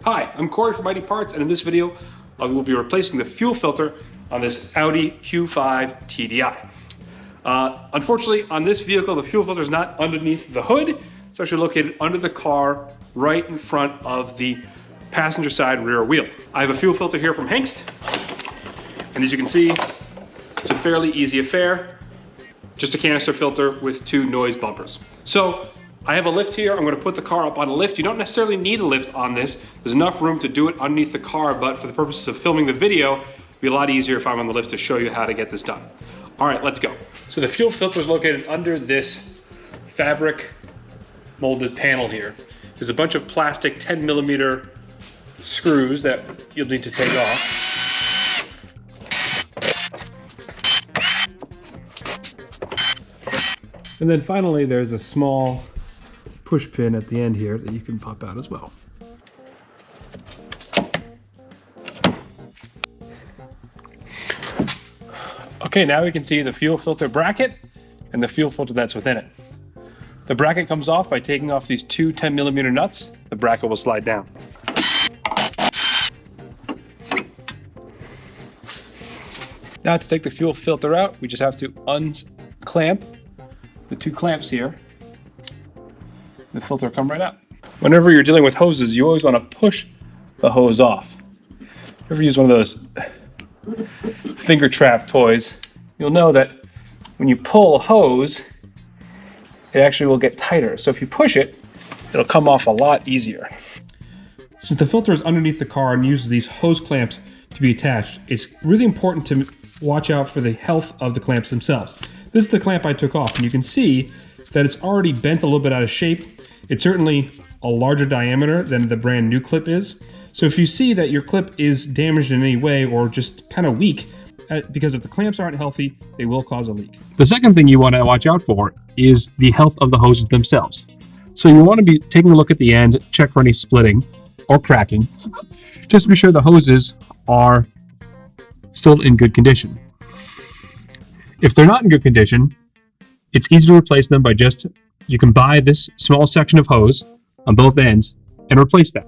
Hi, I'm Corey from ID Parts, and in this video, we will be replacing the fuel filter on this Audi Q5 TDI. Unfortunately, on this vehicle, the fuel filter is not underneath the hood. It's actually located under the car, right in front of the passenger side rear wheel. I have a fuel filter here from Hengst, and as you can see, it's a fairly easy affair. Just a canister filter with 2 noise bumpers. So I have a lift here. I'm going to put the car up on a lift. You don't necessarily need a lift on this. There's enough room to do it underneath the car, but for the purposes of filming the video, it'd be a lot easier if I'm on the lift to show you how to get this done. All right, let's go. So the fuel filter is located under this fabric molded panel here. There's a bunch of plastic 10mm screws that you'll need to take off. And then finally, there's a small push pin at the end here that you can pop out as well. Okay, now we can see the fuel filter bracket and the fuel filter that's within it. The bracket comes off by taking off these 2 10mm nuts. The bracket will slide down. Now to take the fuel filter out, we just have to unclamp the 2 clamps here. The filter will come right out. Whenever you're dealing with hoses, you always want to push the hose off. If you ever use one of those finger trap toys, you'll know that when you pull a hose, it actually will get tighter. So if you push it, it'll come off a lot easier. Since the filter is underneath the car and uses these hose clamps to be attached, it's really important to watch out for the health of the clamps themselves. This is the clamp I took off, and you can see that it's already bent a little bit out of shape. It's certainly a larger diameter than the brand new clip is. So if you see that your clip is damaged in any way or just kind of weak, because if the clamps aren't healthy, they will cause a leak. The second thing you want to watch out for is the health of the hoses themselves. So you want to be taking a look at the end, check for any splitting or cracking, just to be sure the hoses are still in good condition. If they're not in good condition, it's easy to replace them by you can buy this small section of hose on both ends and replace that.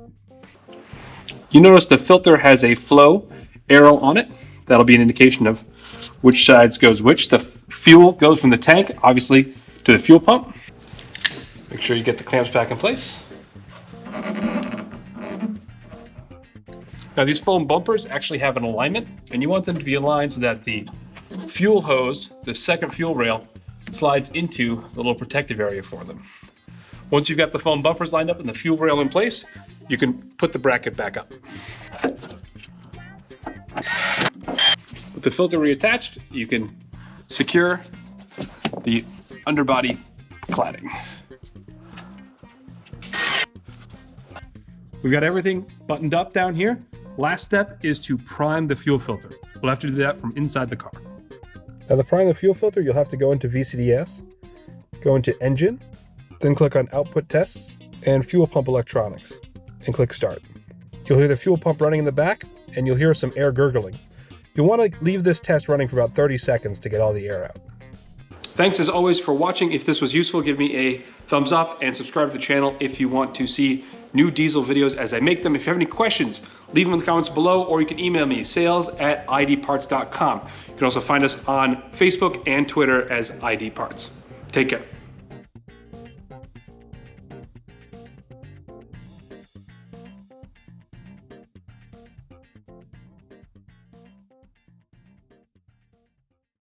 You notice the filter has a flow arrow on it. That'll be an indication of which sides goes which. The fuel goes from the tank, obviously, to the fuel pump. Make sure you get the clamps back in place. Now these foam bumpers actually have an alignment, and you want them to be aligned so that the fuel hose, the second fuel rail, slides into the little protective area for them. Once you've got the foam bumpers lined up and the fuel rail in place, you can put the bracket back up. With the filter reattached, you can secure the underbody cladding. We've got everything buttoned up down here. Last step is to prime the fuel filter. We'll have to do that from inside the car. Now to prime the fuel filter, you'll have to go into VCDS, go into Engine, then click on Output Tests and Fuel Pump Electronics, and click Start. You'll hear the fuel pump running in the back, and you'll hear some air gurgling. You'll want to leave this test running for about 30 seconds to get all the air out. Thanks as always for watching. If this was useful, give me a thumbs up and subscribe to the channel if you want to see new diesel videos as I make them. If you have any questions, leave them in the comments below, or you can email me, sales@IDParts.com. You can also find us on Facebook and Twitter as ID Parts. Take care.